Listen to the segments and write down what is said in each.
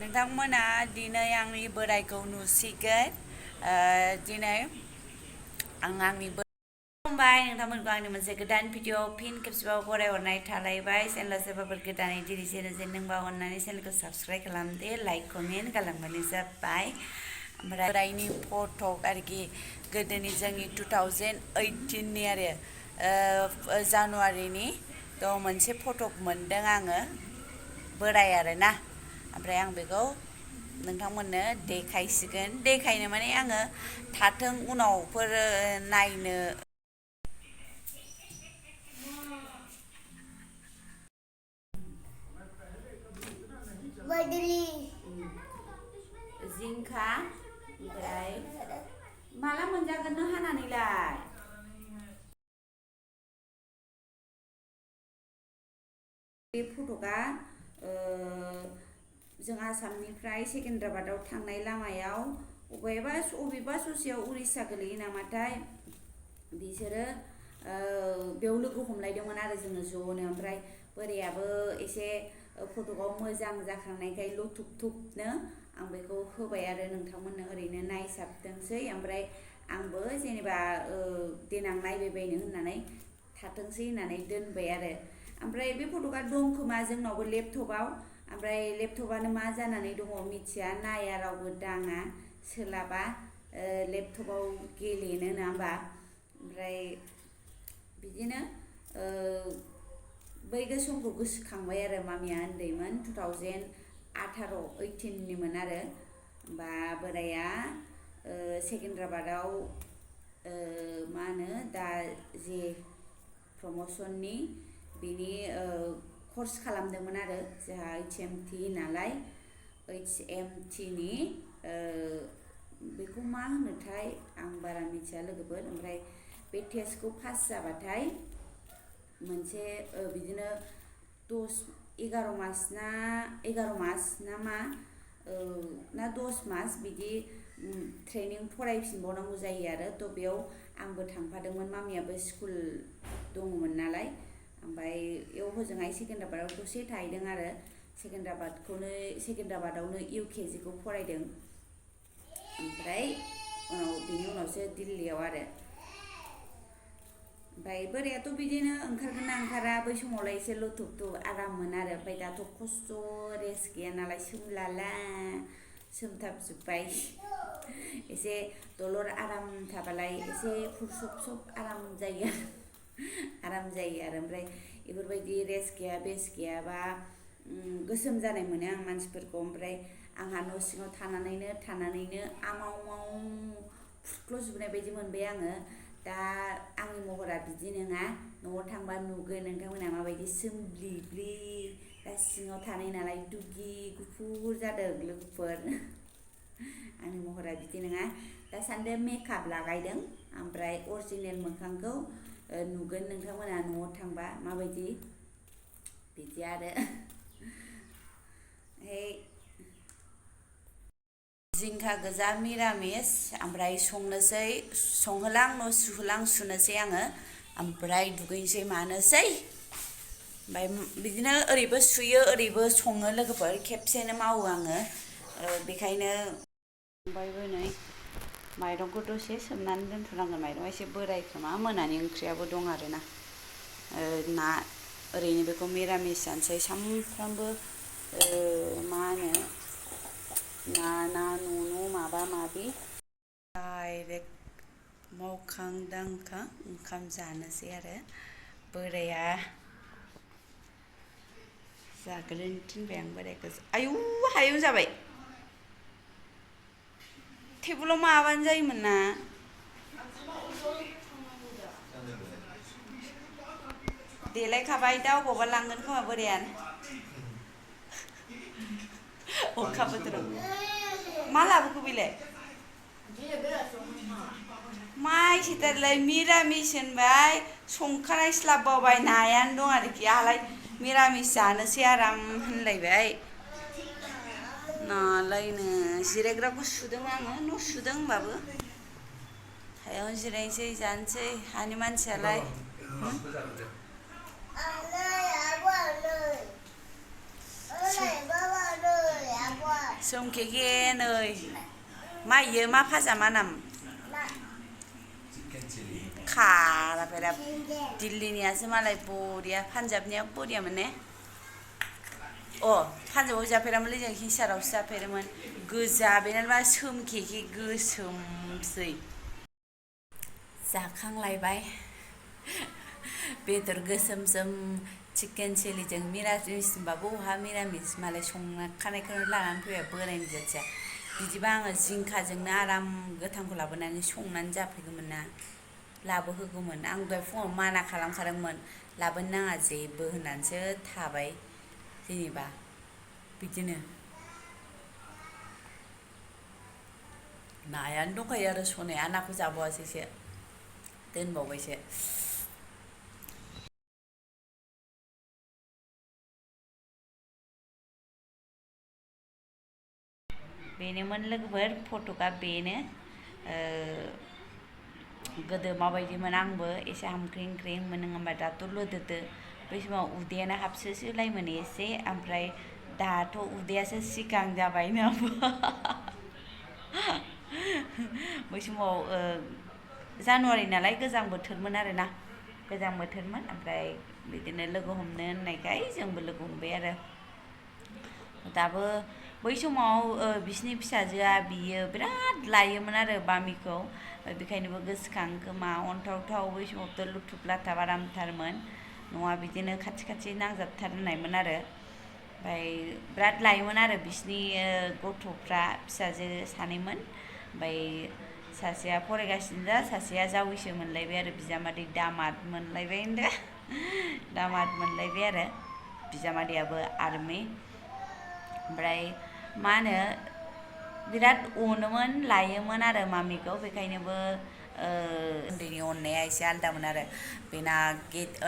नोंथांमोना दिनै आंनि बोरायखौ नुसिगोन दिनै आंनि खुलुमबाय नोंथांमोनखौ आंनि मोनसे गोदान भिडिअ फिन खेबसेबाव बरायहरनाय थालायबाय चेनेला सोरबाफोर गोदानै दिनै जेनोजेनदोंबा अननानै चेनेलखौ साबस्क्राइब खालामदो लाइक कमेन्ट खालामबानो जाबाय ओमफ्राय बोरायनि फट' आरोखि गोदोनि जोंनि 2018नि आरो जानुवारिनि थ' मोनसे फट' मोनदों आङो बोराय आरोना ओमफ्राय आं बेखौ नोंथांमोननो देखायनो माने आङो थाथों उनावफोर नायनो जिंखा ओमफ्राय माला मोनजागोन नों हानानैलाय बे फटकआ जों आसामनिफ्राय सेकेन्द्राबादाव थांनाय लामायाव अबेबा ससेयाव उरिष्या गोलैयो नामाथाय बिसोरो बेयाव लोगो हमलायदोंमोन आरो जोङो ज'नो ओमफ्राय बोरायाबो एसे फटकआव मोजां जाखांनायखाय लाउटबनो आं बेखौ होबाय आरो नोंथांमोननो ओरैनो नायसाबथोंसै ओमफ्राय आंबो जेनेबा देनां नायबायबायनो होननानै थाथोंसै होननानै दोनबाय आरो ओमफ्राय बे फटकआ दं खोमा जोंनावबो लेपटपआव ओमफ्राय लेपटपानो मा जानानै दङ मिथिया नाया रावबो दाङा सोलाबा लेपटपाव गेलेनो नङा होमबा ओमफ्राय बिदिनो बै समखौ गोसोखांबाय आरो मामिया उन्दैमोन 2018निमोन आरो बा बोराया सेकेन्द्राबादाव मा होनो दा जे प्रमसननि बिनि कर्स खालामदोंमोन आरो जोंहा HMT नालाय HMTनि बेखौ मा होनोथाय आं बारा मिथिया लोगोफोर ओमफ्राय बे टेस्टखौ पास जाबाथाय मोनसे बिदिनो 11 मास ना मा ना 10 मास बिदि ट्रेनिं फरायफिनबावनांगौ जायो आरो थ' बेयाव आंबो थांफादोंमोन मामियाबो स्कुल दङमोन नालाय ओमफ्राय बेयाव हजोंहाय सेकेन्द्राबादाव दसे थाहैदों आरो सेकेन्द्राबादावनो UKGखौ फरायदों ओमफ्राय बिनि उनावसो दिल्लीयाव आरो ओमफ्राय बोरायाथ' बिदिनो ओंखारगोन ना ओंखारा बै समावलाय एसे लुथुबथु आराममोन आरो ओमफ्राय दाथ' खस्थ' रेस्ट गैया नालाय सोमलाला सोमथाबजोब्बाय एसे दलर आराम थाबालाय एसे फुरसब आराम जायो आरो ओमफ्राय बेफोरबायदि रेस्ट गैया बेस्ट गैयाबा गोसोम जानाय मोनो आं मानसिफोरखौ ओमफ्राय आंहा न' सिङाव थानानैनो आमाव फुख्ल'जोबनाय बायदि मोनबाय आङो दा आंनि महरा बिदि नङा न'आव थांबा नुगोन नोंथांमोना माबायदि सोमब्लिब्लि दा सिङाव थानाय नालाय दुगि गुफुर जादों लोगोफोर आंनि महरा बिदि नङा दासान्दि मेकआप लागायदों ओमफ्राय अरिजिनेल मोखांखौ नुगोन नोंथांमोना न'आव थांबा माबायदि बिदि आरो जिंखा गोजा मिरामिस ओमफ्राय संहोलां न' सुहोलां सुनोसै आङो ओमफ्राय दुगैनोसै मानोसै ओमफ्राय बिदिनो ओरैबो सुयो ओरैबो सङो लोगोफोर खेबसेनो मावो आङो बेखायनो ओमफ्रायबो नै माइरंखौ दसे सोमनानै दोनथ'नांगोन माइरंआ एसे बोराय खोमा मोनानि ओंख्रियाबो दं आरोना ना ओरैनो बेखौ मिरामिस जानोसै सामफ्रामबो मा होनो ना न' माबा माबि डाइरेक्ट मावखां दांखां ओंखाम जानोसै आरो बोराया जाग्रोनो थिनबाय आं बोरायखौ आयौ हायाव जाबाय टेबोलाव माबानो जायोमोन ना देलायखाबाय दा अबावबा लांगोन खोमा बोराया अखा बोथोराव मा लाबोखो बेलाय माइसेथारलाय मिरामिस होनबाय संखानायस्लाबबावबाय नायानो दं आरोखि आंहालाय मिरामिस जानोसै आराम होनलायबाय नालायनो जिरायग्राखौ सुदों आङो न' सुदों होनबाबो सायावनो जिरायनोसै जानोसै हानि मानसियालाय somkwo नै मा इयो मा भाजा मा नाम खाराफेरा दिल्लीनियासो मालाय बरिया पान्जाबनिया बरियामोन ने पान्जाबाव जाफेरामोनलै जों हिसारावसो जाफेरोमोन गोजा बेनाबा सोमखे गोसोमसै जाखांलायबाय बेदर गोसोमजों चिकेन चिलिजों मिरामिसबाबो बहा मिरामिस मालाय संखानायखौनो लानानै फैबाय बोरायनि जाथिया बिदिबा आङो जिंखाजोंनो आराम गोथांखौ लाबोनानै संनानै जाफैगौमोन ना लाबोहोगौमोन आं दहाय फुङाव माना खालामखादोंमोन लाबोनो नाङा जेबो होननानैसो थाबाय जेनेबा बिदिनो नायानो दंखायो आरो सनाया नाखौ जाबावासैसो दोनबावबायसो बेनोमोन लोगोफोर फटकआ बेनो गोदो माबायदिमोन आंबो एसे हामख्रेंख्रेंमोन नङा होमबा दाथ' लोदोदो बै समाव उदैयानो हाबसोसोलायमोन एसे ओमफ्राय दाथ' उदैयासो सिगां जाबाय नङा होमबा बै समाव जानुवारि नालाय गोजां बोथोरमोन आरोना गोजां बोथोरमोन ओमफ्राय बिदिनो लोगो हमनो होननायखाय जोंबो लोगो हमबाय आरो दाबो बै समाव बिसिनि फिसाजोआ बियो बिराद लायोमोन आरो बामिखौ बेखायनोबो गोसोखाङो खोमा अन्थावथाव बै समावथ' लुथुब लाथाब आरामथारमोन न'आ बिदिनो खाथि खाथि नांजाबथारनायमोन आरो ओमफ्राय बिराद लायोमोन आरो बिसिनि गथ'फ्रा फिसाजो सानैमोन ओमफ्राय सासेया फरायगासिनो दा सासेया जावैसो मोनलायबाय आरो बिजामादै दामाद मोनलायबाय होनदो दामाद मोनलायबाय आरो बिजामादैयाबो आर्मि ओमफ्राय मा होनो बिराद अनोमोन लायोमोन आरो मामिखौ बेखायनोबो उन्दैनि अननाया एसे आलदामोन आरो बेना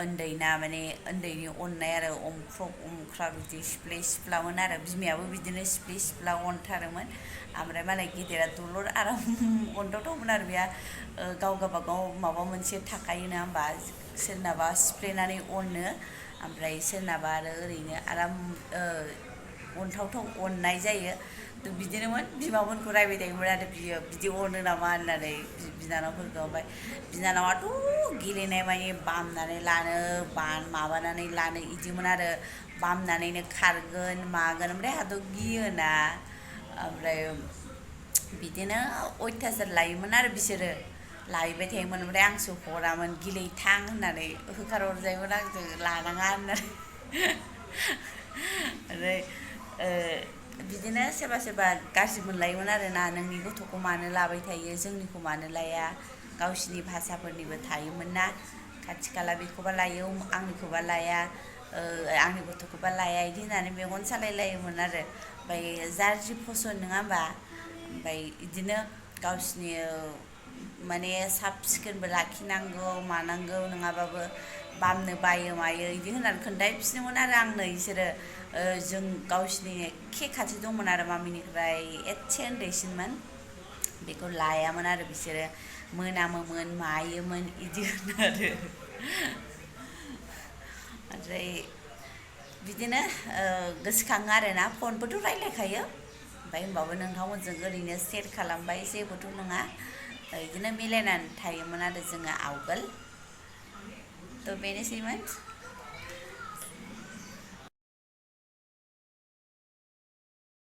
उन्दैना माने उन्दैनि अननाय आरो अंख्रब अंख्राब बिदि सिफ्ले सिफ्लामोन आरो बिमायाबो बिदिनो सिफ्ले सिफ्ला अनथारोमोन ओमफ्राय मालाय गिदिरा दलर आराम अनथावथावमोन आरो बेहा गाव गावबागाव माबा मोनसे थाखायो ना होमबा सोरनाबा सिफ्लेनानै अनो ओमफ्राय सोरनाबा आरो ओरैनो आराम अनथावथाव अननाय जायो बिदिनोमोन बिमामोनखौ रायबाय थायोमोन आरो बियो बिदि अनो नामा होननानै बिनानावफोरखौ ओमफ्राय बिनानावाथ' गेलेनाय मानि बामनानै लानो माबानानै लानो इदिमोन आरो बामनानैनो खारगोन मागोन ओमफ्राय आंहाथ' गियोना ओमफ्राय बिदिनो अयथासार लायोमोन आरो बिसोरो लायबाय थायोमोन ओमफ्राय आंसो हरामोन गेलेथां होननानै होखारहरजायोमोन आंजों लानाङा होननानै ओमफ्राय बिदिनो सोरबा सोरबा गाज्रि मोनलायोमोन आरोना नोंनि गथ'खौ मानो लाबाय थायो जोंनिखौ मानो लाया गावसिनि भाषाफोरनिबो थायोमोन ना खाथि खाला बेखौबा लायो आंनिखौबा लाया आंनि गथ'खौबा लाया बिदि होननानै मेगन सालायलायोमोन आरो ओमफ्राय जारजि फसन नङा होमबा ओमफ्राय बिदिनो गावसिनि माने साब सिखोनबो लाखिनांगौ मानांगौ नङाबाबो बामनो बायो मायो बिदि होननानै खोन्थाफिनोमोन आरो आंनो बिसोरो जों गावसिनि एखे खाथि दंमोन आरो मामिनिफ्राय एसे उन्दैसिनमोन बेखौ लायामोन आरो बिसोरो मोनामोमोन मायोमोन बिदि होनो आरो ओमफ्राय बिदिनो गोसोखाङो आरोना फनबोथ' रायज्लायखायो ओमफ्राय होमबाबो नोंथांमोनजों ओरैनो सेयार खालामबाय जेबोथ' नङा बिदिनो मिलायनानै थायोमोन आरो जोङो आवगोल थ' बेनोसैमोन